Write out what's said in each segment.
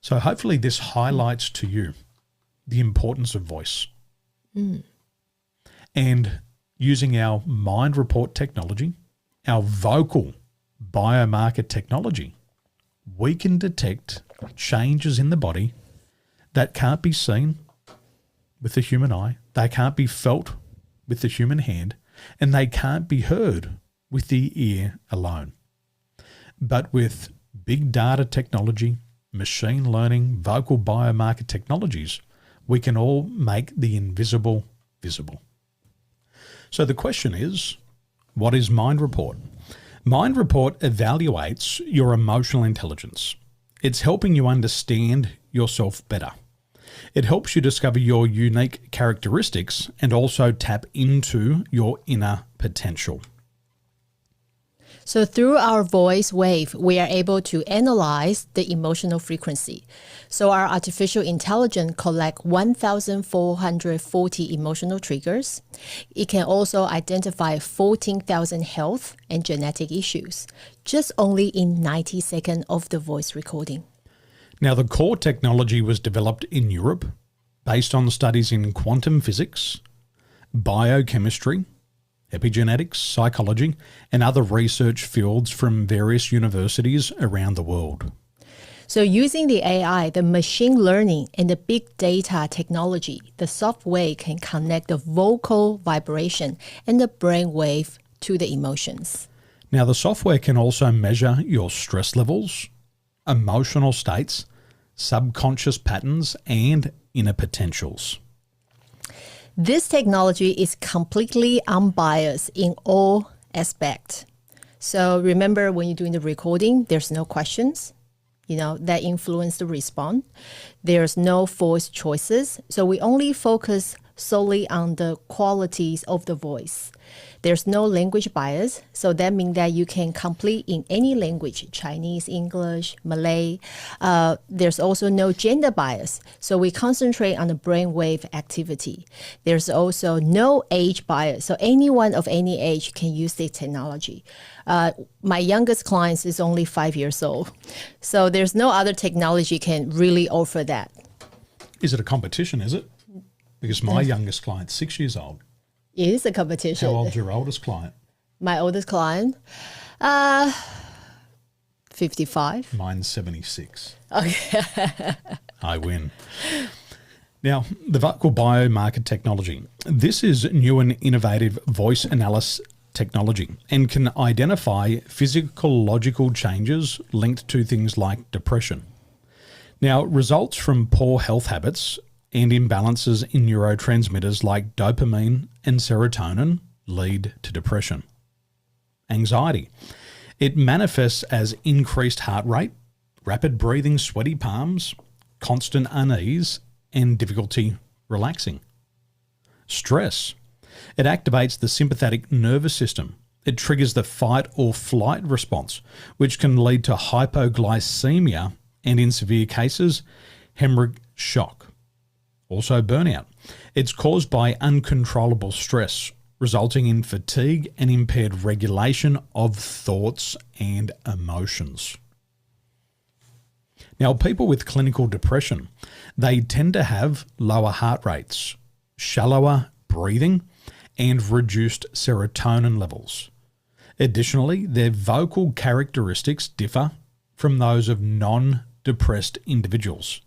So hopefully this highlights to you the importance of voice. And using our mind report technology, our vocal biomarker technology, we can detect changes in the body that can't be seen with the human eye, they can't be felt with the human hand, and they can't be heard with the ear alone. But with big data technology, machine learning, vocal biomarker technologies, we can all make the invisible visible. So the question is, what is Mind Report? Mind Report evaluates your emotional intelligence. It's helping you understand yourself better. It helps you discover your unique characteristics and also tap into your inner potential. So through our voice wave, we are able to analyze the emotional frequency. So our artificial intelligence collects 1,440 emotional triggers. It can also identify 14,000 health and genetic issues, just only in 90 seconds of the voice recording. Now, the core technology was developed in Europe based on studies in quantum physics, biochemistry, epigenetics, psychology, and other research fields from various universities around the world. So using the AI, the machine learning, and the big data technology, the software can connect the vocal vibration and the brain wave to the emotions. Now, the software can also measure your stress levels, emotional states, subconscious patterns, and inner potentials. This technology is completely unbiased in all aspects. So remember, when you're doing the recording, there's no questions, that influence the response. There's no voice choices. So we only focus solely on the qualities of the voice. There's no language bias. So that means that you can complete in any language, Chinese, English, Malay. There's also no gender bias. So we concentrate on the brainwave activity. There's also no age bias. So anyone of any age can use the technology. My youngest client is only 5 years old. So there's no other technology can really offer that. Is it a competition, is it? Because my youngest client's 6 years old. It is a competition. How old's your oldest client? My oldest client, 55. Mine's 76. Okay. I win. Now, the vocal biomarker technology. This is new and innovative voice analysis technology and can identify physiological changes linked to things like depression. Now, results from poor health habits and imbalances in neurotransmitters like dopamine and serotonin lead to depression. Anxiety. It manifests as increased heart rate, rapid breathing, sweaty palms, constant unease, and difficulty relaxing. Stress. It activates the sympathetic nervous system. It triggers the fight or flight response, which can lead to hypoglycemia and, in severe cases, hemorrhagic shock. Also burnout. It's caused by uncontrollable stress, resulting in fatigue and impaired regulation of thoughts and emotions. Now, people with clinical depression, they tend to have lower heart rates, shallower breathing, and reduced serotonin levels. Additionally, their vocal characteristics differ from those of non-depressed individuals.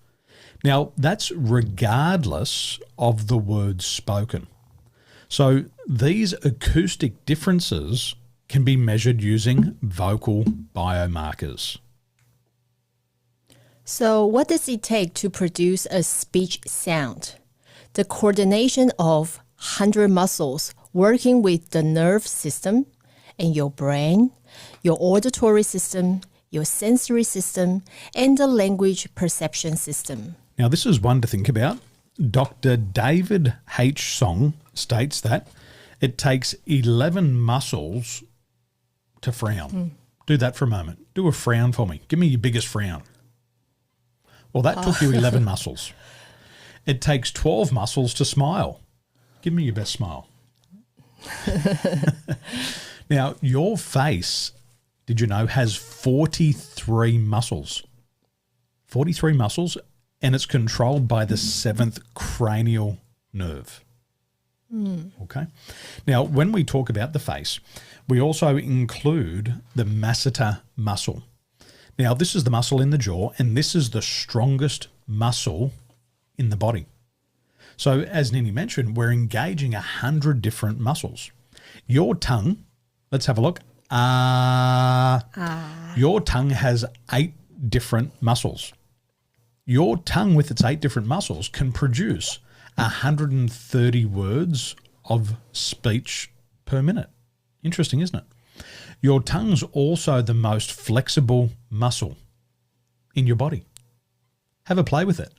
Now, that's regardless of the words spoken. So these acoustic differences can be measured using vocal biomarkers. So what does it take to produce a speech sound? The coordination of 100 muscles working with the nerve system and your brain, your auditory system, your sensory system, and the language perception system. Now, this is one to think about. Dr. David H. Song states that it takes 11 muscles to frown. Do that for a moment. Do a frown for me. Give me your biggest frown. Well, that took you 11 muscles. It takes 12 muscles to smile. Give me your best smile. Now, your face, did you know, has 43 muscles. 43 muscles, and it's controlled by the seventh cranial nerve. Okay. Now, when we talk about the face, we also include the masseter muscle. Now, this is the muscle in the jaw, and this is the strongest muscle in the body. So, as Nini mentioned, we're engaging 100 different muscles. Your tongue, let's have a look. Your tongue has 8 different muscles. Your tongue, with its 8 different muscles, can produce 130 words of speech per minute. Interesting, isn't it? Your tongue's also the most flexible muscle in your body. Have a play with it.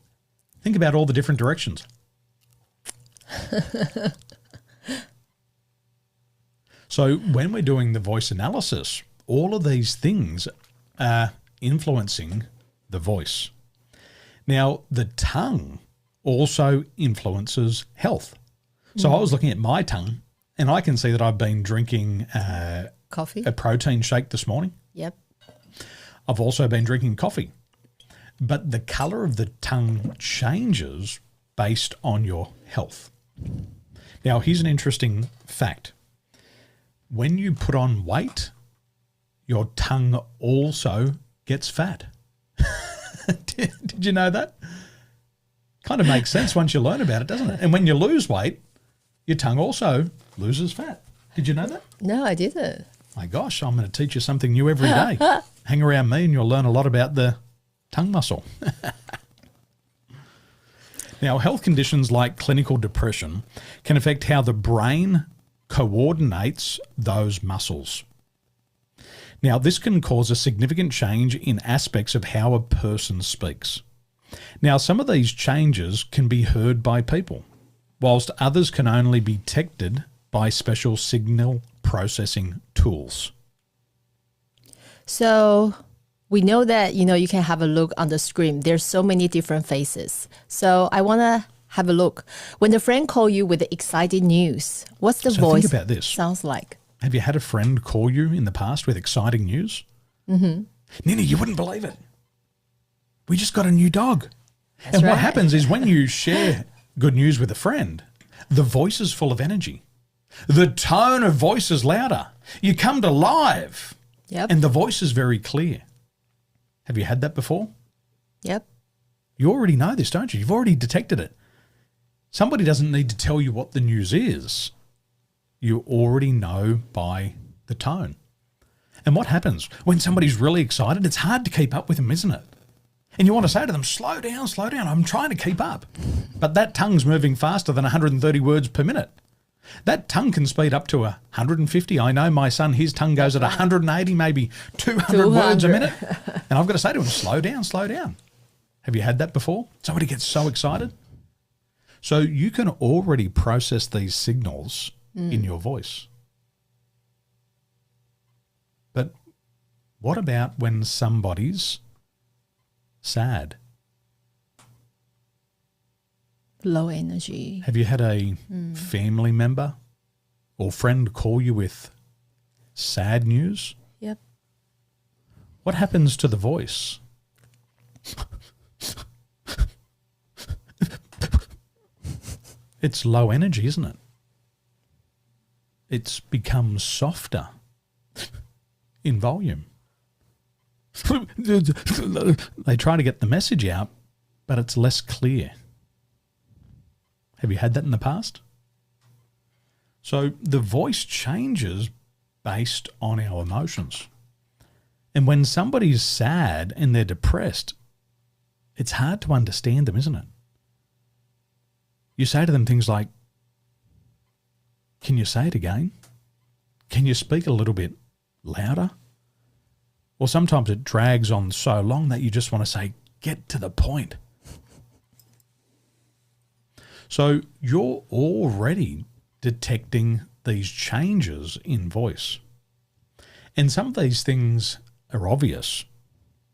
Think about all the different directions. So when we're doing the voice analysis, all of these things are influencing the voice. Now, the tongue also influences health. So I was looking at my tongue, and I can see that I've been drinking Coffee? a protein shake this morning. Yep. I've also been drinking coffee. But the colour of the tongue changes based on your health. Now, here's an interesting fact. When you put on weight, your tongue also gets fat. Did you know that? Kind of makes sense once you learn about it, doesn't it? And when you lose weight, your tongue also loses fat. Did you know that? No, I didn't. My gosh, I'm going to teach you something new every day. Hang around me and you'll learn a lot about the tongue muscle. Now, health conditions like clinical depression can affect how the brain coordinates those muscles. Now, this can cause a significant change in aspects of how a person speaks. Now, some of these changes can be heard by people, whilst others can only be detected by special signal processing tools. So we know that, you can have a look on the screen. There's so many different faces. So I want to have a look. When the friend call you with exciting news, what's the voice think about this. Sounds like? Have you had a friend call you in the past with exciting news? Mm-hmm. Nina, you wouldn't believe it. We just got a new dog. That's and right. what happens is when you share good news with a friend, the voice is full of energy. The tone of voice is louder. You come to live, Yep. and the voice is very clear. Have you had that before? Yep. You already know this, don't you? You've already detected it. Somebody doesn't need to tell you what the news is. You already know by the tone. And what happens when somebody's really excited? It's hard to keep up with them, isn't it? And you want to say to them, slow down, I'm trying to keep up. But that tongue's moving faster than 130 words per minute. That tongue can speed up to 150. I know my son, his tongue goes at 180, maybe 200 words a minute. And I've got to say to him, slow down. Have you had that before? Somebody gets so excited. So you can already process these signals in your voice. But what about when somebody's sad? Low energy. Have you had a family member or friend call you with sad news? Yep. What happens to the voice? It's low energy, isn't it? It's become softer in volume. They try to get the message out, but it's less clear. Have you had that in the past? So the voice changes based on our emotions. And when somebody's sad and they're depressed, it's hard to understand them, isn't it? You say to them things like, can you say it again? Can you speak a little bit louder? Or sometimes it drags on so long that you just want to say, get to the point. So you're already detecting these changes in voice. And some of these things are obvious,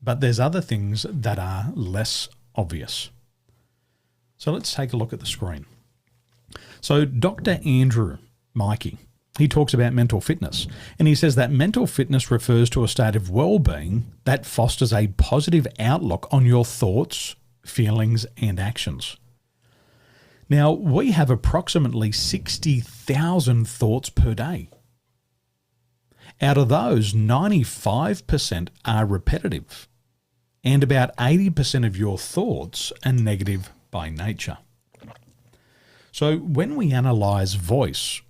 but there's other things that are less obvious. So let's take a look at the screen. So Dr. Andrew Mikey he talks about mental fitness, and he says that mental fitness refers to a state of well-being that fosters a positive outlook on your thoughts, feelings, and actions. Now, we have approximately 60,000 thoughts per day. Out of those, 95% are repetitive, and about 80% of your thoughts are negative by nature. So when we analyse voice,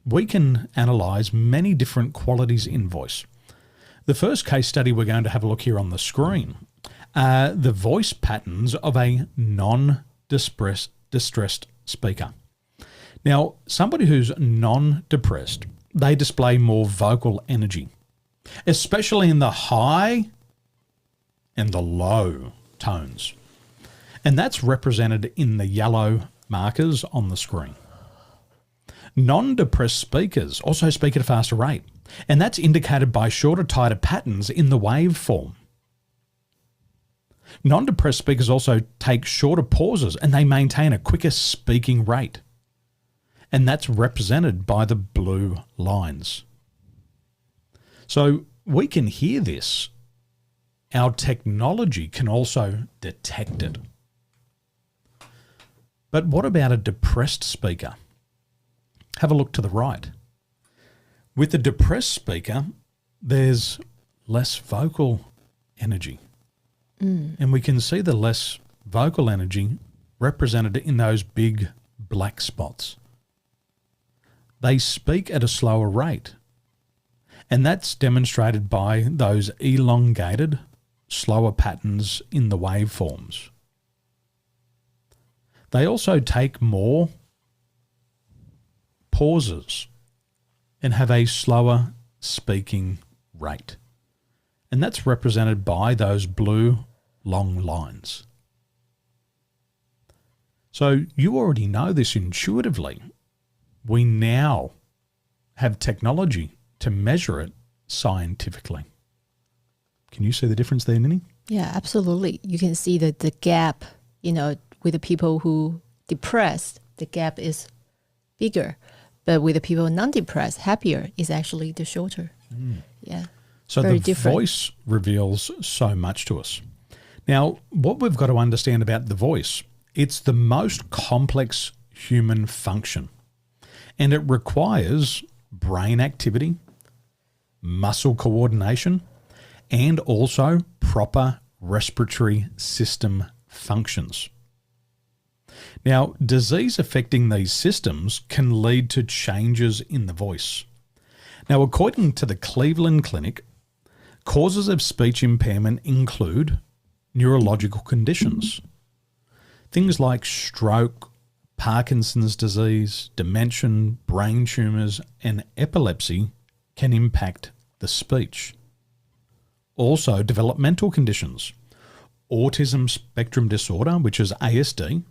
we can analyse many different qualities in voice. The first case study we're going to have a look here on the screen are the voice patterns of a non-distressed speaker. Now, somebody who's non-depressed, they display more vocal energy, especially in the high and the low tones. And that's represented in the yellow markers on the screen. Non-depressed speakers also speak at a faster rate, and that's indicated by shorter, tighter patterns in the waveform. Non-depressed speakers also take shorter pauses, and they maintain a quicker speaking rate, and that's represented by the blue lines. So we can hear this. Our technology can also detect it. But what about a depressed speaker? Have a look to the right. With the depressed speaker, there's less vocal energy. And we can see the less vocal energy represented in those big black spots. They speak at a slower rate. And that's demonstrated by those elongated, slower patterns in the waveforms. They also take more pauses and have a slower speaking rate. And that's represented by those blue long lines. So you already know this intuitively. We now have technology to measure it scientifically. Can you see the difference there, Nini? Yeah, absolutely. You can see that the gap, with the people who depressed, the gap is bigger. But with the people non-depressed, happier, is actually the shorter. Yeah. So very the different. voice reveals so much to us. Now, what we've got to understand about the voice, it's the most complex human function, and it requires brain activity, muscle coordination, and also proper respiratory system functions. Now, disease affecting these systems can lead to changes in the voice. Now, according to the Cleveland Clinic, causes of speech impairment include neurological conditions. Things like stroke, Parkinson's disease, dementia, brain tumours, and epilepsy can impact the speech. Also, developmental conditions, autism spectrum disorder, which is ASD,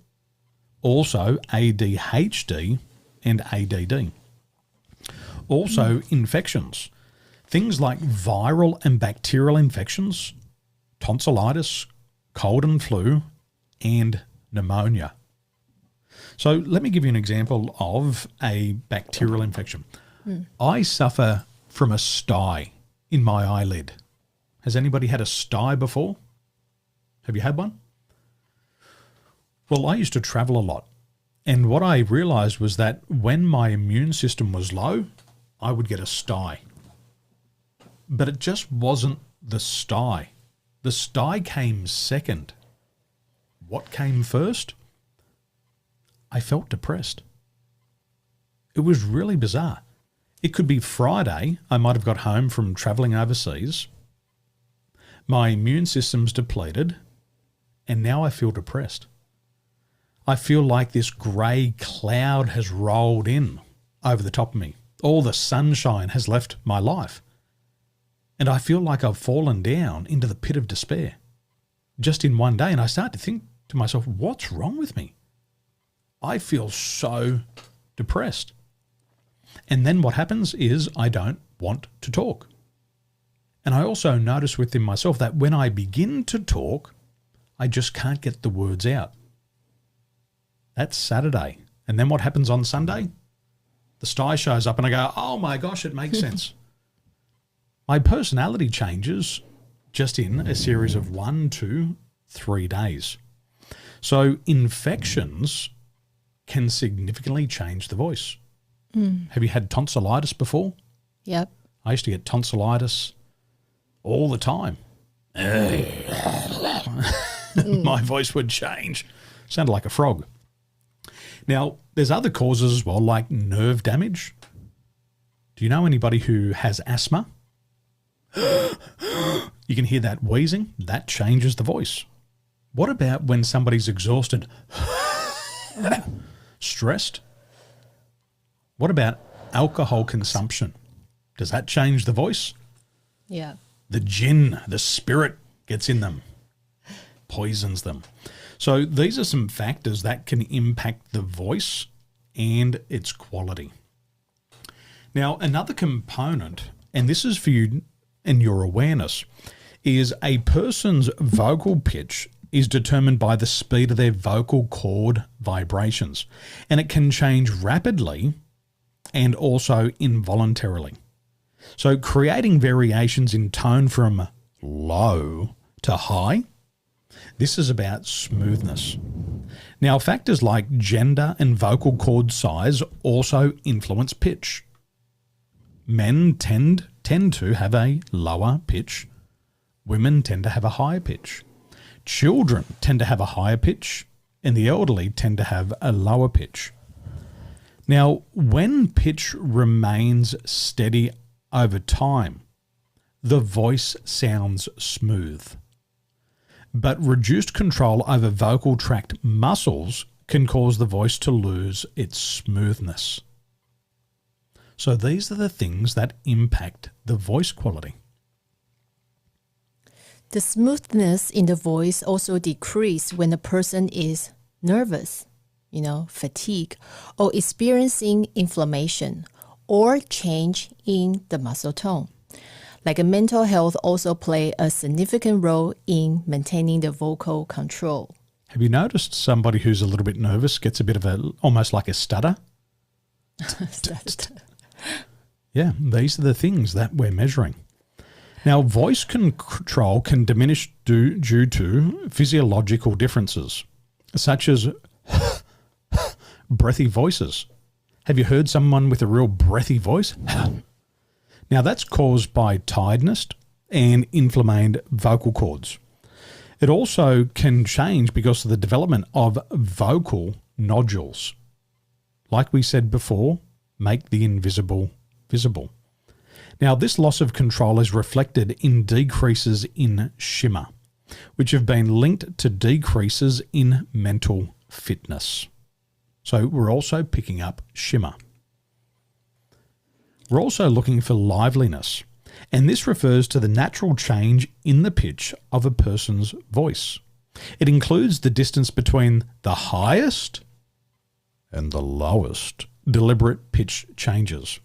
also ADHD and ADD. Also, infections, things like viral and bacterial infections, tonsillitis, cold and flu, and pneumonia. So let me give you an example of a bacterial infection. I suffer from a sty in my eyelid. Has anybody had a sty before? Have you had one? Well, I used to travel a lot, and what I realised was that when my immune system was low, I would get a sty. But it just wasn't the sty. The sty came second. What came first? I felt depressed. It was really bizarre. It could be Friday. I might have got home from travelling overseas. My immune system's depleted, and now I feel depressed. I feel like this grey cloud has rolled in over the top of me. All the sunshine has left my life. And I feel like I've fallen down into the pit of despair just in one day. And I start to think to myself, what's wrong with me? I feel so depressed. And then what happens is I don't want to talk. And I also notice within myself that when I begin to talk, I just can't get the words out. That's Saturday. And then what happens on Sunday? The sty shows up and I go, oh my gosh, it makes sense. My personality changes just in a series of 1, 2, 3 days. So infections can significantly change the voice. Have you had tonsillitis before? Yep. I used to get tonsillitis all the time. My voice would change. Sounded like a frog. Now, there's other causes as well, like nerve damage. Do you know anybody who has asthma? You can hear that wheezing. That changes the voice. What about when somebody's exhausted? Stressed? What about alcohol consumption? Does that change the voice? Yeah. The gin, the spirit gets in them, poisons them. So these are some factors that can impact the voice and its quality. Now, another component, and this is for you and your awareness, is a person's vocal pitch is determined by the speed of their vocal cord vibrations, and it can change rapidly and also involuntarily. So creating variations in tone from low to high, this is about smoothness. Now, factors like gender and vocal cord size also influence pitch. Men tend to have a lower pitch. Women tend to have a higher pitch. Children tend to have a higher pitch, and the elderly tend to have a lower pitch. Now, when pitch remains steady over time, the voice sounds smooth. But reduced control over vocal tract muscles can cause the voice to lose its smoothness. So these are the things that impact the voice quality. The smoothness in the voice also decreases when a person is nervous, fatigue, or experiencing inflammation or change in the muscle tone. Like mental health also play a significant role in maintaining the vocal control. Have you noticed somebody who's a little bit nervous gets a bit of almost like a stutter? Yeah, these are the things that we're measuring. Now, voice control can diminish due to physiological differences, such as breathy voices. Have you heard someone with a real breathy voice? Now, that's caused by tiredness and inflamed vocal cords. It also can change because of the development of vocal nodules. Like we said before, make the invisible visible. Now, this loss of control is reflected in decreases in Shimmer, which have been linked to decreases in mental fitness. So we're also picking up Shimmer. We're also looking for Liveliness, and this refers to the natural change in the pitch of a person's voice. It includes the distance between the highest and the lowest deliberate pitch changes.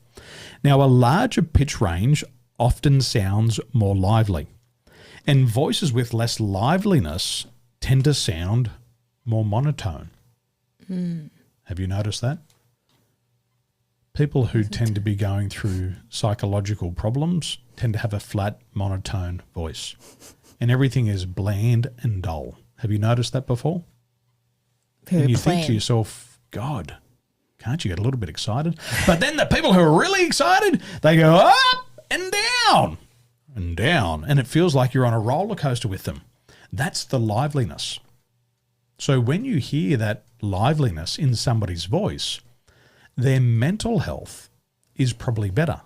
Now, a larger pitch range often sounds more lively, and voices with less liveliness tend to sound more monotone. Have you noticed that? People who tend to be going through psychological problems tend to have a flat, monotone voice, and everything is bland and dull. Have you noticed that before? And you think to yourself, God, can't you get a little bit excited? But then the people who are really excited, they go up and down and down, and it feels like you're on a roller coaster with them. That's the liveliness. So when you hear that liveliness in somebody's voice, their mental health is probably better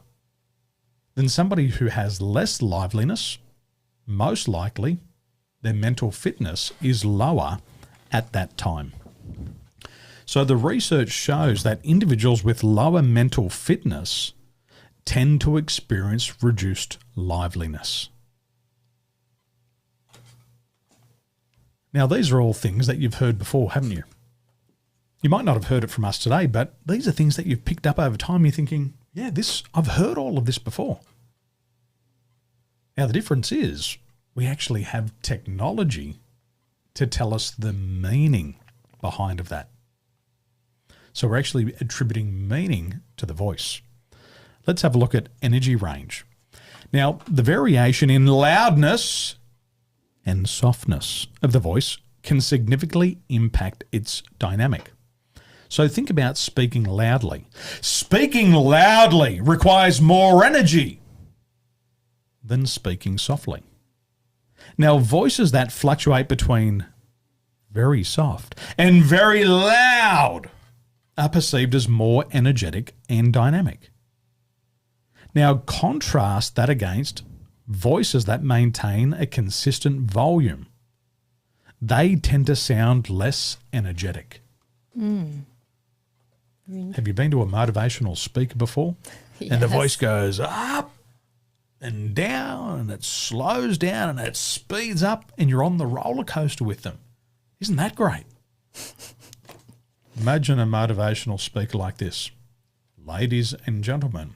than somebody who has less liveliness. Most likely, their mental fitness is lower at that time. So the research shows that individuals with lower mental fitness tend to experience reduced liveliness. Now, these are all things that you've heard before, haven't you? You might not have heard it from us today, but these are things that you've picked up over time. You're thinking, yeah, I've heard all of this before. Now, the difference is we actually have technology to tell us the meaning behind of that. So we're actually attributing meaning to the voice. Let's have a look at energy range. Now, the variation in loudness and softness of the voice can significantly impact its dynamic. So think about speaking loudly. Speaking loudly requires more energy than speaking softly. Now, voices that fluctuate between very soft and very loud are perceived as more energetic and dynamic. Now, contrast that against voices that maintain a consistent volume. They tend to sound less energetic. Have you been to a motivational speaker before? Yes. And the voice goes up and down, and it slows down, and it speeds up, and you're on the roller coaster with them. Isn't that great? Imagine a motivational speaker like this. Ladies and gentlemen,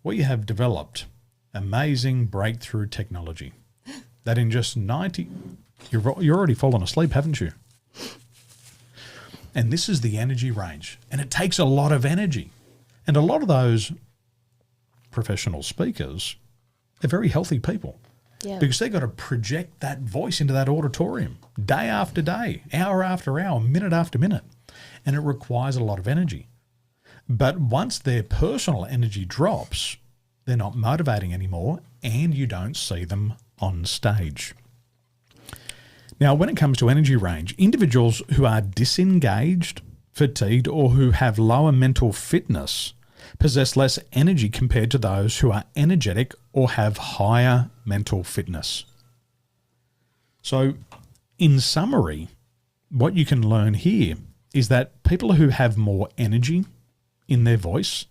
we have developed amazing breakthrough technology that in just 90... You're already fallen asleep, haven't you? And this is the energy range. And it takes a lot of energy. And a lot of those professional speakers are very healthy people. Yeah. Because they've got to project that voice into that auditorium day after day, hour after hour, minute after minute. And it requires a lot of energy. But once their personal energy drops, they're not motivating anymore, and you don't see them on stage. Now, when it comes to energy range, individuals who are disengaged, fatigued, or who have lower mental fitness possess less energy compared to those who are energetic or have higher mental fitness. So, in summary, what you can learn here is that people who have more energy in their voice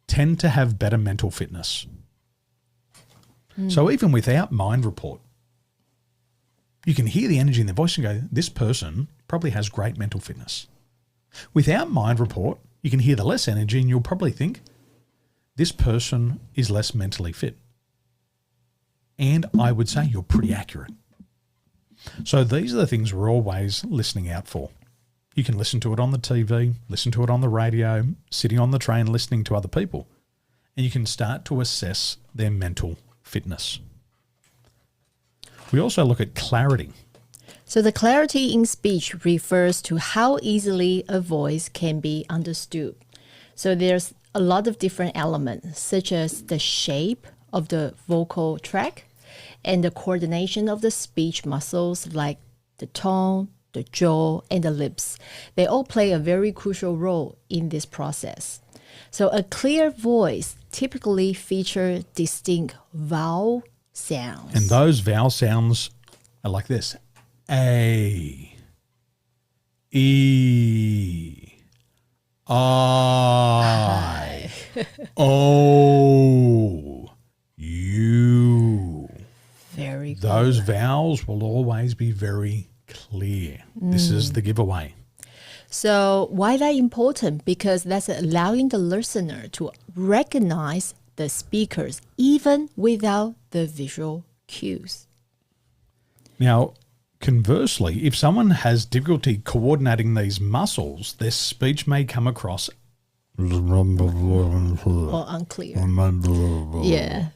tend to have better mental fitness. So even without mind report, you can hear the energy in their voice and go, this person probably has great mental fitness. Without mind report, you can hear the less energy and you'll probably think, this person is less mentally fit. And I would say you're pretty accurate. So these are the things we're always listening out for. You can listen to it on the TV, listen to it on the radio, sitting on the train listening to other people, and you can start to assess their mental fitness. We also look at clarity. So the clarity in speech refers to how easily a voice can be understood. So there's a lot of different elements, such as the shape of the vocal tract and the coordination of the speech muscles like the tongue, the jaw, and the lips. They all play a very crucial role in this process. So a clear voice typically features distinct vowel sounds. And those vowel sounds are like this. A, E, I, O, U. Very good. Those vowels will always be very clear. This is the giveaway. So why that important? Because that's allowing the listener to recognize the speakers even without the visual cues. Now, conversely, if someone has difficulty coordinating these muscles, their speech may come across Or unclear. Yeah.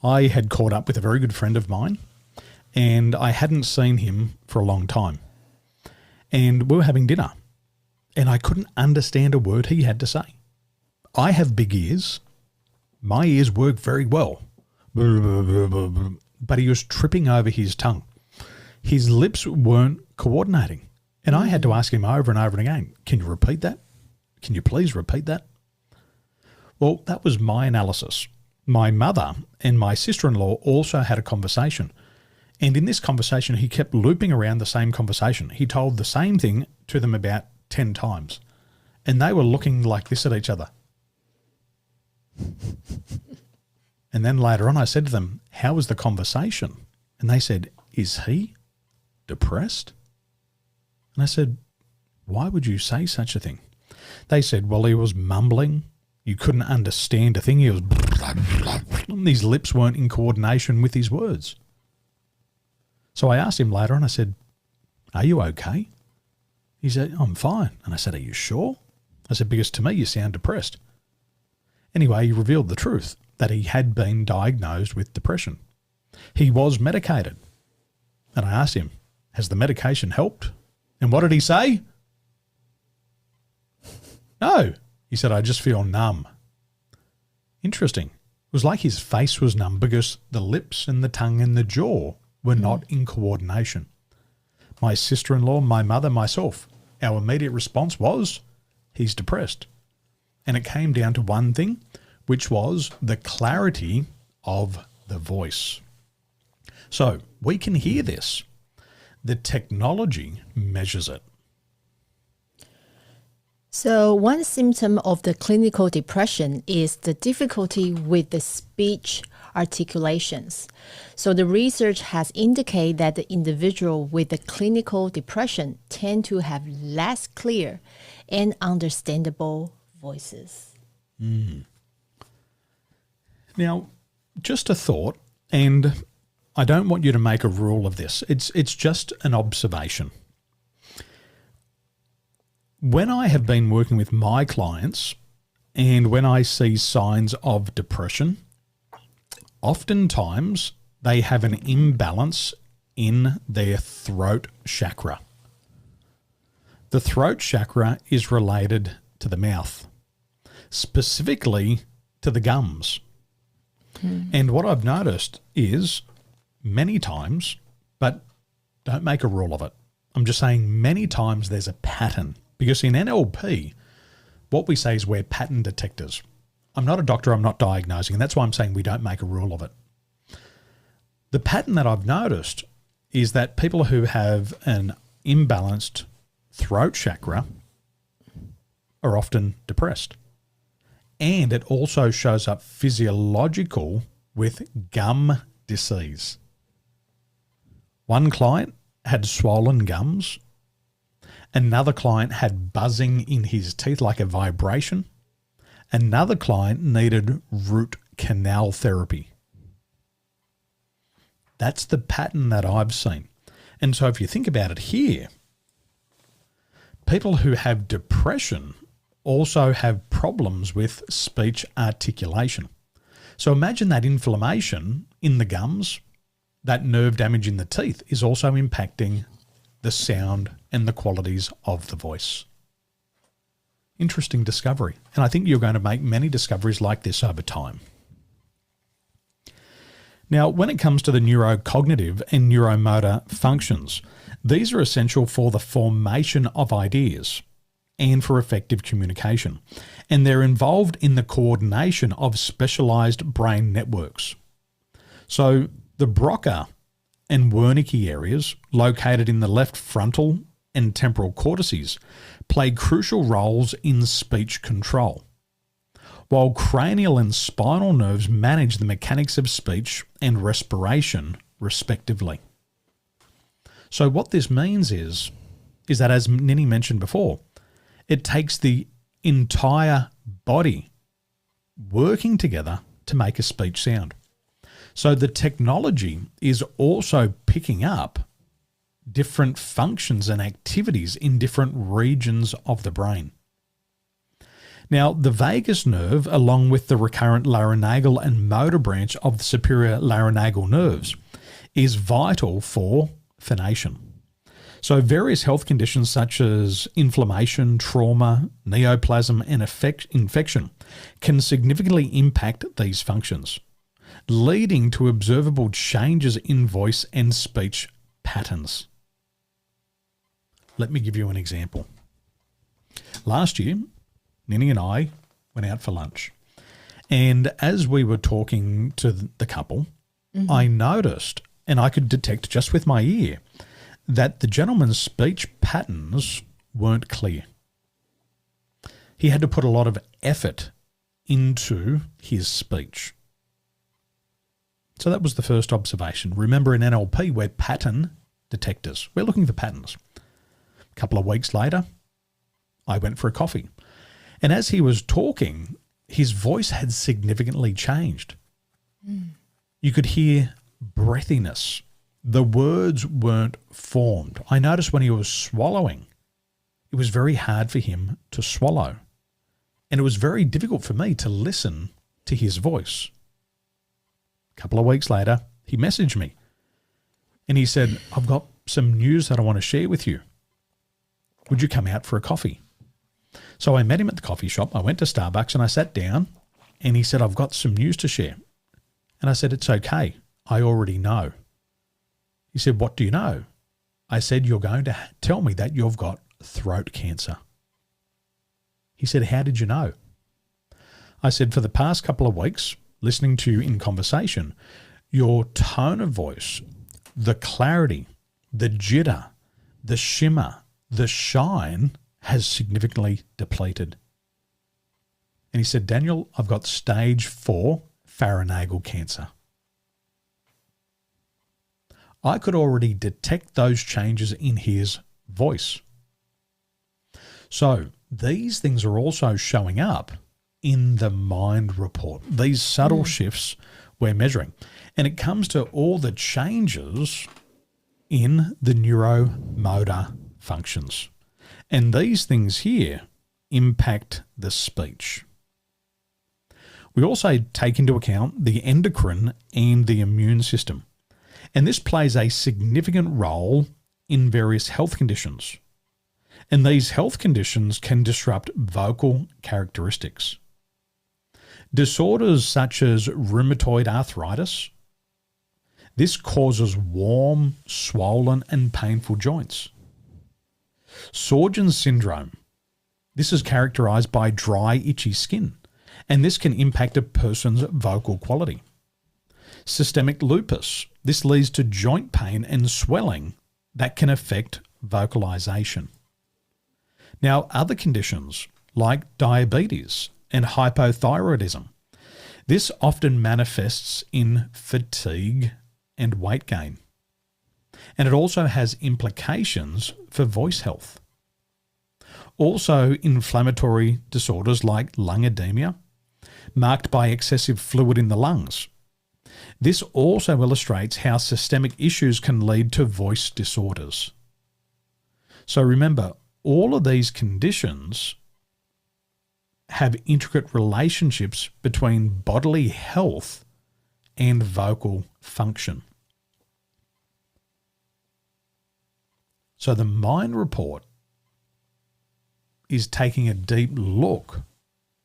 I had caught up with a very good friend of mine, and I hadn't seen him for a long time. And we were having dinner, and I couldn't understand a word he had to say. I have big ears. My ears work very well. But he was tripping over his tongue. His lips weren't coordinating. And I had to ask him over and over and again, can you repeat that? Can you please repeat that? Well, that was my analysis. My mother and my sister-in-law also had a conversation. And in this conversation, he kept looping around the same conversation. He told the same thing to them about 10 times. And they were looking like this at each other. And then later on, I said to them, how was the conversation? And they said, is he depressed? And I said, why would you say such a thing? They said, well, he was mumbling. You couldn't understand a thing. He was... His lips weren't in coordination with his words. So I asked him later on, I said, are you okay? He said, I'm fine. And I said, are you sure? I said, because to me you sound depressed. Anyway, he revealed the truth, that he had been diagnosed with depression. He was medicated. And I asked him, has the medication helped? And what did he say? No. He said, I just feel numb. Interesting. It was like his face was numb because the lips and the tongue and the jaw were not in coordination. My sister-in-law, my mother, myself, our immediate response was, he's depressed. And it came down to one thing, which was the clarity of the voice. So we can hear this. The technology measures it. So one symptom of the clinical depression is the difficulty with the speech articulations. So the research has indicated that the individual with the clinical depression tend to have less clear and understandable voices. Now, just a thought, and I don't want you to make a rule of this. It's just an observation. When I have been working with my clients and when I see signs of depression, oftentimes they have an imbalance in their throat chakra. The throat chakra is related to the mouth, specifically to the gums. And what I've noticed is many times, but don't make a rule of it. I'm just saying many times there's a pattern. Because in NLP, what we say is we're pattern detectors. I'm not a doctor, I'm not diagnosing, and that's why I'm saying we don't make a rule of it. The pattern that I've noticed is that people who have an imbalanced throat chakra are often depressed. And it also shows up physiological with gum disease. One client had swollen gums. Another client had buzzing in his teeth like a vibration. Another client needed root canal therapy. That's the pattern that I've seen. And so if you think about it here, people who have depression also have problems with speech articulation. So imagine that inflammation in the gums, that nerve damage in the teeth is also impacting the sound and the qualities of the voice. Interesting discovery. And I think you're going to make many discoveries like this over time. Now, when it comes to the neurocognitive and neuromotor functions, these are essential for the formation of ideas and for effective communication. And they're involved in the coordination of specialized brain networks. So the Broca and Wernicke areas, located in the left frontal and temporal cortices, play crucial roles in speech control, while cranial and spinal nerves manage the mechanics of speech and respiration, respectively. So what this means is that, as Nini mentioned before, it takes the entire body working together to make a speech sound. So the technology is also picking up different functions and activities in different regions of the brain. Now, the vagus nerve, along with the recurrent laryngeal and motor branch of the superior laryngeal nerves, is vital for phonation. So various health conditions such as inflammation, trauma, neoplasm, and infection can significantly impact these functions, leading to observable changes in voice and speech patterns. Let me give you an example. Last year, Nini and I went out for lunch. And as we were talking to the couple, I noticed, and I could detect just with my ear, that the gentleman's speech patterns weren't clear. He had to put a lot of effort into his speech. So that was the first observation. Remember, in NLP, we're pattern detectors. We're looking for patterns. A couple of weeks later, I went for a coffee. And as he was talking, his voice had significantly changed. You could hear breathiness. The words weren't formed. I noticed when he was swallowing, it was very hard for him to swallow. And it was very difficult for me to listen to his voice. A couple of weeks later, he messaged me and he said, I've got some news that I want to share with you. Would you come out for a coffee? So I met him at the coffee shop. I went to Starbucks and I sat down and he said, I've got some news to share. And I said, it's okay. I already know. He said, what do you know? I said, you're going to tell me that you've got throat cancer. He said, how did you know? I said, for the past couple of weeks, listening to you in conversation, your tone of voice, the clarity, the jitter, the shimmer, the shine has significantly depleted. And he said, Daniel, I've got stage 4 pharyngeal cancer. I could already detect those changes in his voice. So these things are also showing up in the mind report. These subtle shifts we're measuring. And it comes to all the changes in the neuromotor functions. And these things here impact the speech. We also take into account the endocrine and the immune system. And this plays a significant role in various health conditions. And these health conditions can disrupt vocal characteristics. Disorders such as rheumatoid arthritis, this causes warm, swollen and painful joints. Sjögren's syndrome, this is characterized by dry, itchy skin, and this can impact a person's vocal quality. Systemic lupus, this leads to joint pain and swelling that can affect vocalization. Now, other conditions like diabetes and hypothyroidism, this often manifests in fatigue and weight gain. And it also has implications for voice health. Also, inflammatory disorders like lung edema, marked by excessive fluid in the lungs. This also illustrates how systemic issues can lead to voice disorders. So remember, all of these conditions have intricate relationships between bodily health and vocal function. So the mind report is taking a deep look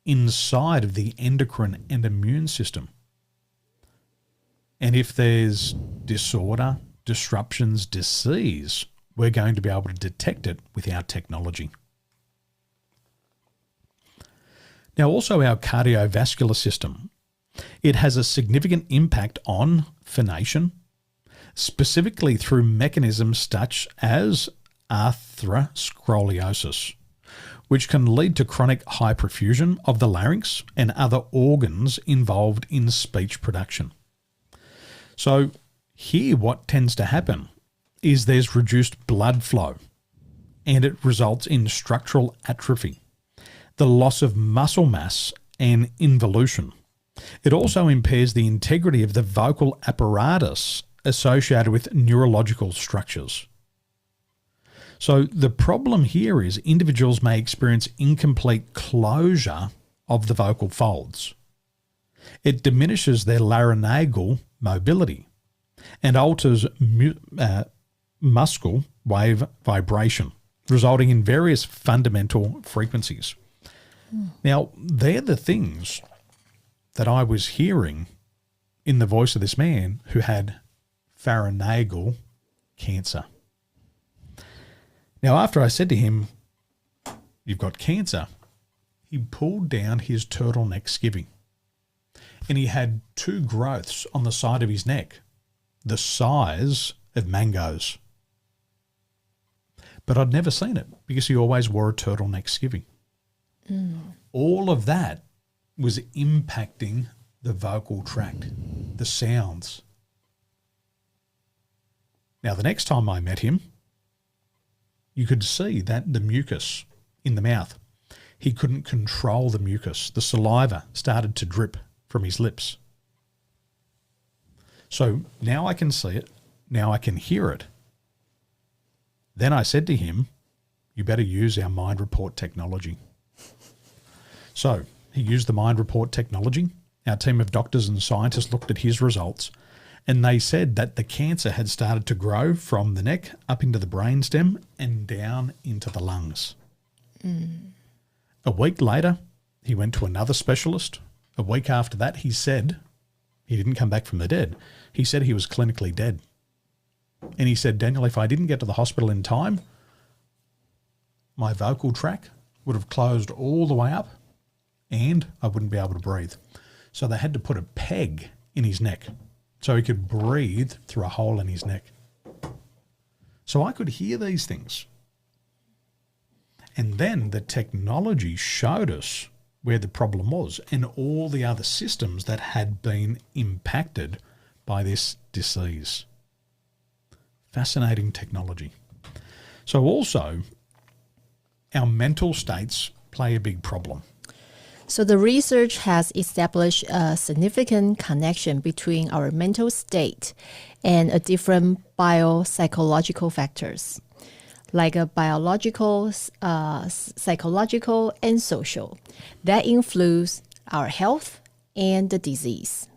inside of the endocrine and immune system. And if there's disorder, disruptions, disease, we're going to be able to detect it with our technology. Now, also our cardiovascular system. It has a significant impact on phonation, specifically through mechanisms such as atherosclerosis, which can lead to chronic hyperfusion of the larynx and other organs involved in speech production. So here what tends to happen is there's reduced blood flow and it results in structural atrophy, the loss of muscle mass and involution. It also impairs the integrity of the vocal apparatus associated with neurological structures. So the problem here is individuals may experience incomplete closure of the vocal folds. It diminishes their laryngeal mobility and alters muscle wave vibration, resulting in various fundamental frequencies. Now, they're the things that I was hearing in the voice of this man who had pharyngeal cancer. Now, after I said to him, you've got cancer, he pulled down his turtleneck skivvy and he had 2 growths on the side of his neck, the size of mangoes. But I'd never seen it because he always wore a turtleneck skivvy. All of that was impacting the vocal tract, the sounds. Now, the next time I met him, you could see that the mucus in the mouth, he couldn't control the mucus. The saliva started to drip from his lips. So now I can see it. Now I can hear it. Then I said to him, you better use our mind report technology. So he used the mind report technology. Our team of doctors and scientists looked at his results, and they said that the cancer had started to grow from the neck up into the brainstem and down into the lungs. A week later, he went to another specialist. A week after that, he said he didn't come back from the dead. He said he was clinically dead. And he said, Daniel, if I didn't get to the hospital in time, my vocal tract would have closed all the way up and I wouldn't be able to breathe. So they had to put a peg in his neck so he could breathe through a hole in his neck. So I could hear these things. And then the technology showed us where the problem was and all the other systems that had been impacted by this disease. Fascinating technology. So also, our mental states play a big problem. So the research has established a significant connection between our mental state and a different biopsychological factors, like a biological, psychological, and social, that influence our health and the disease.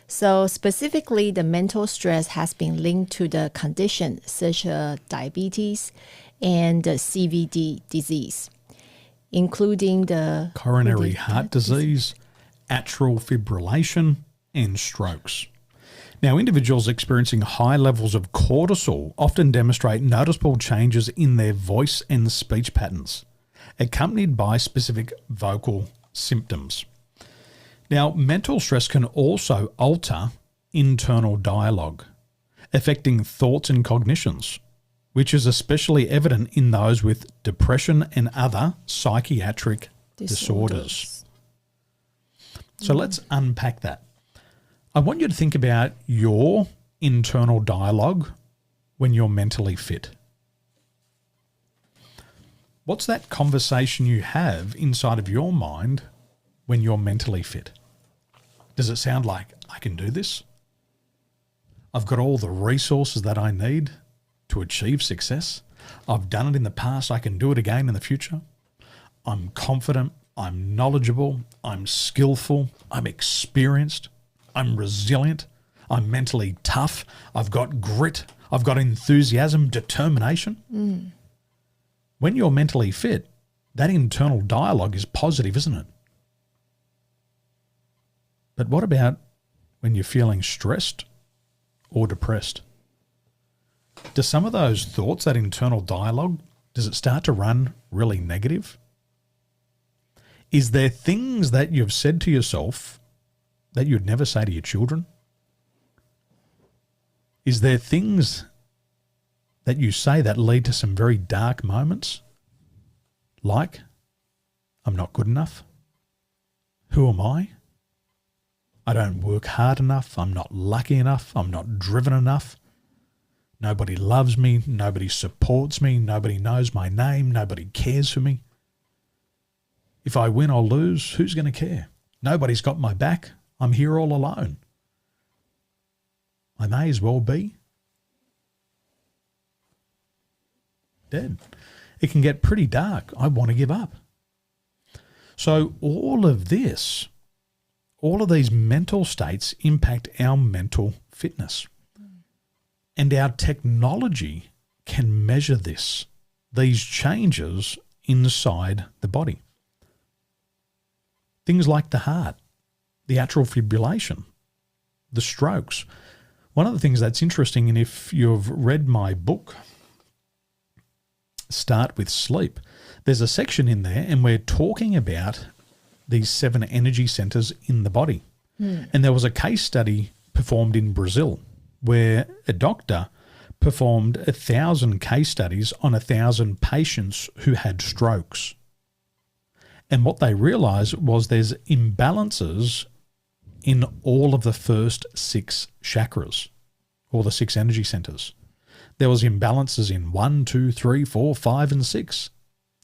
So specifically, the mental stress has been linked to the condition such as diabetes and the CVD disease, including the coronary heart disease, atrial fibrillation, and strokes. Now, individuals experiencing high levels of cortisol often demonstrate noticeable changes in their voice and speech patterns, accompanied by specific vocal symptoms. Now, mental stress can also alter internal dialogue, affecting thoughts and cognitions, which is especially evident in those with depression and other psychiatric disorders. So let's unpack that. I want you to think about your internal dialogue when you're mentally fit. What's that conversation you have inside of your mind when you're mentally fit? Does it sound like, I can do this? I've got all the resources that I need to achieve success. I've done it in the past. I can do it again in the future. I'm confident. I'm knowledgeable. I'm skillful. I'm experienced. I'm resilient. I'm mentally tough. I've got grit. I've got enthusiasm, determination. When you're mentally fit, that internal dialogue is positive, isn't it? But what about when you're feeling stressed or depressed? Do some of those thoughts, that internal dialogue, does it start to run really negative? Is there things that you've said to yourself that you'd never say to your children? Is there things that you say that lead to some very dark moments? Like, I'm not good enough. Who am I? I don't work hard enough. I'm not lucky enough. I'm not driven enough. Nobody loves me. Nobody supports me. Nobody knows my name. Nobody cares for me. If I win or lose, who's going to care? Nobody's got my back. I'm here all alone. I may as well be dead. It can get pretty dark. I want to give up. So all of this, all of these mental states impact our mental fitness. And our technology can measure these changes inside the body. Things like the heart, the atrial fibrillation, the strokes. One of the things that's interesting, and if you've read my book, Start with Sleep, there's a section in there and we're talking about these 7 energy centers in the body. And there was a case study performed in Brazil where a doctor performed 1,000 case studies on 1,000 patients who had strokes. And what they realized was there's imbalances in all of the first 6 chakras, or the 6 energy centers. There was imbalances in 1, 2, 3, 4, 5, and 6.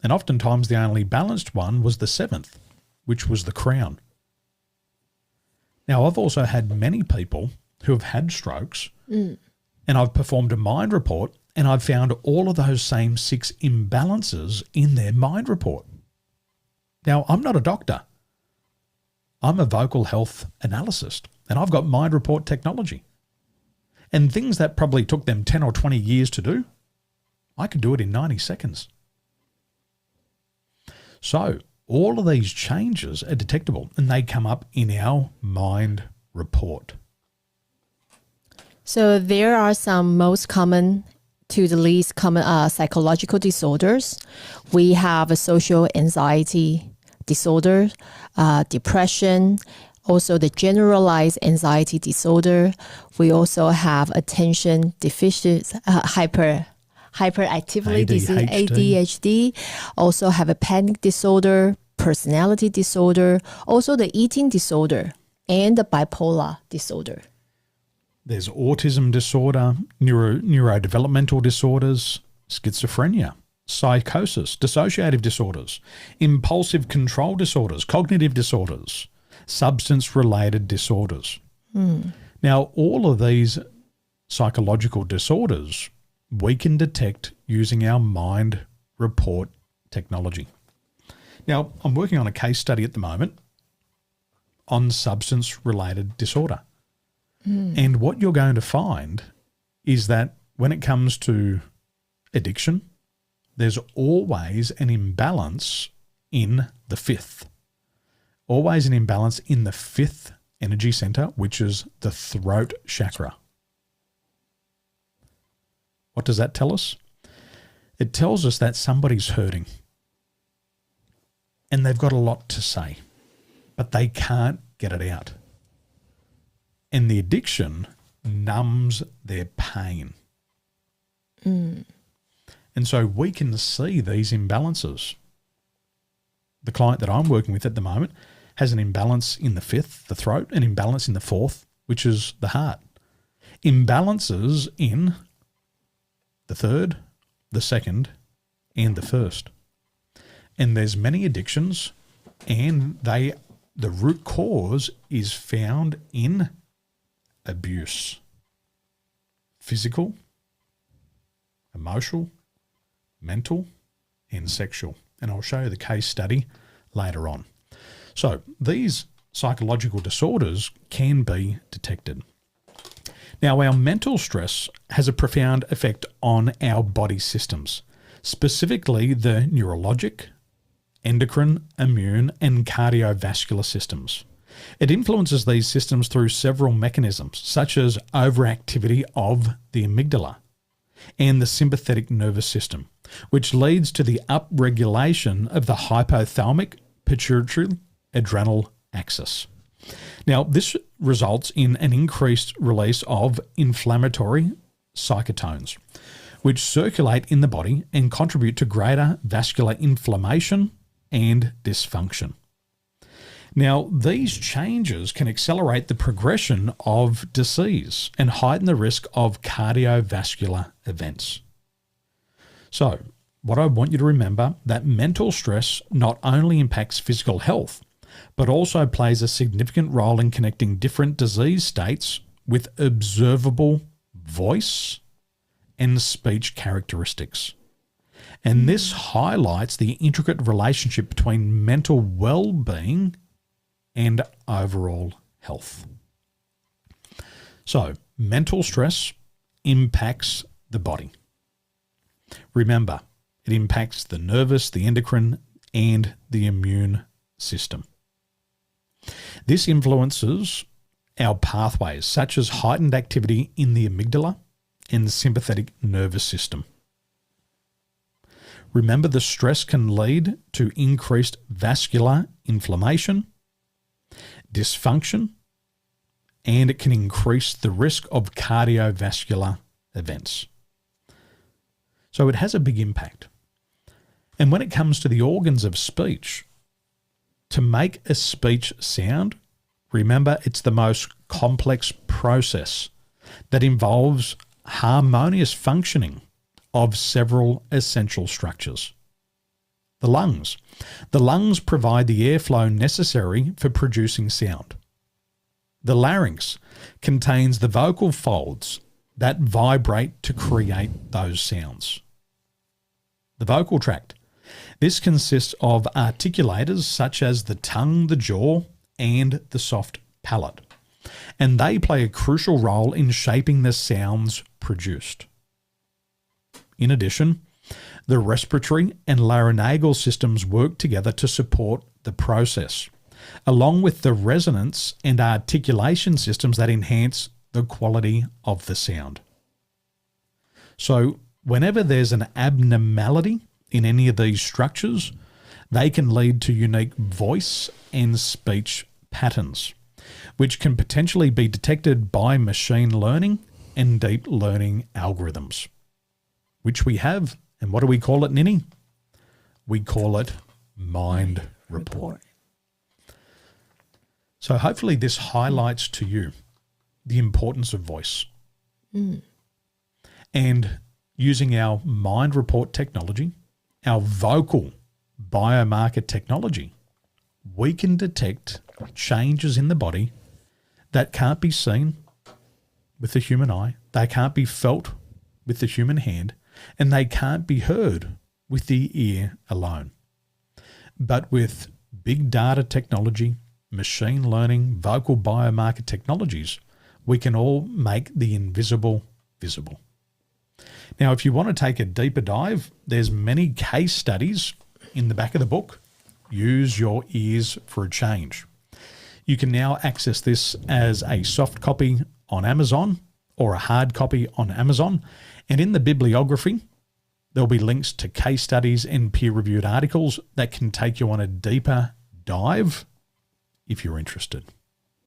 And oftentimes the only balanced one was the 7th, which was the crown. Now, I've also had many people who have had strokes, and I've performed a mind report, and I've found all of those same 6 imbalances in their mind report. Now, I'm not a doctor. I'm a vocal health analyst, and I've got mind report technology. And things that probably took them 10 or 20 years to do, I could do it in 90 seconds. So all of these changes are detectable, and they come up in our mind report. So there are some most common to the least common psychological disorders. We have a social anxiety disorder, depression, also the generalized anxiety disorder. We also have attention deficit, hyperactivity disease, ADHD. Also have a panic disorder, personality disorder, also the eating disorder, and the bipolar disorder. There's autism disorder, neurodevelopmental disorders, schizophrenia, psychosis, dissociative disorders, impulsive control disorders, cognitive disorders, substance-related disorders. Now, all of these psychological disorders we can detect using our mind report technology. Now, I'm working on a case study at the moment on substance-related disorder. And what you're going to find is that when it comes to addiction, there's always an imbalance in the fifth. Always an imbalance in the fifth energy center, which is the throat chakra. What does that tell us? It tells us that somebody's hurting and they've got a lot to say, but they can't get it out. And the addiction numbs their pain. And so we can see these imbalances. The client that I'm working with at the moment has an imbalance in the fifth, the throat, an imbalance in the fourth, which is the heart. Imbalances in the third, the second, and the first. And there's many addictions, and the root cause is found in abuse. Physical, emotional, mental, and sexual. And I'll show you the case study later on. So these psychological disorders can be detected. Now, our mental stress has a profound effect on our body systems, specifically the neurologic, endocrine, immune, and cardiovascular systems. It influences these systems through several mechanisms, such as overactivity of the amygdala and the sympathetic nervous system, which leads to the upregulation of the hypothalamic pituitary adrenal axis. Now, this results in an increased release of inflammatory cytokines, which circulate in the body and contribute to greater vascular inflammation and dysfunction. Now, these changes can accelerate the progression of disease and heighten the risk of cardiovascular events. So, what I want you to remember, that mental stress not only impacts physical health, but also plays a significant role in connecting different disease states with observable voice and speech characteristics. And this highlights the intricate relationship between mental well-being and overall health. So, mental stress impacts the body. Remember, it impacts the nervous, the endocrine, and the immune system. This influences our pathways, such as heightened activity in the amygdala and the sympathetic nervous system. Remember, the stress can lead to increased vascular inflammation, dysfunction, and it can increase the risk of cardiovascular events. So it has a big impact. And when it comes to the organs of speech, to make a speech sound, remember it's the most complex process that involves harmonious functioning of several essential structures. The lungs. The lungs provide the airflow necessary for producing sound. The larynx contains the vocal folds that vibrate to create those sounds. The vocal tract This consists of articulators such as the tongue, the jaw, and the soft palate, and they play a crucial role in shaping the sounds produced. In addition, the respiratory and laryngeal systems work together to support the process, along with the resonance and articulation systems that enhance the quality of the sound. So, whenever there's an abnormality in any of these structures, they can lead to unique voice and speech patterns, which can potentially be detected by machine learning and deep learning algorithms, which we have. And what do we call it, Ninny? We call it Mind Report. So hopefully this highlights to you the importance of voice. And using our Mind Report technology, our vocal biomarker technology, we can detect changes in the body that can't be seen with the human eye, they can't be felt with the human hand, and they can't be heard with the ear alone. But with big data technology, machine learning, vocal biomarker technologies, we can all make the invisible visible. Now, if you want to take a deeper dive, there's many case studies in the back of the book. Use your ears for a change. You can now access this as a soft copy on Amazon or a hard copy on Amazon. And in the bibliography, there'll be links to case studies and peer-reviewed articles that can take you on a deeper dive if you're interested.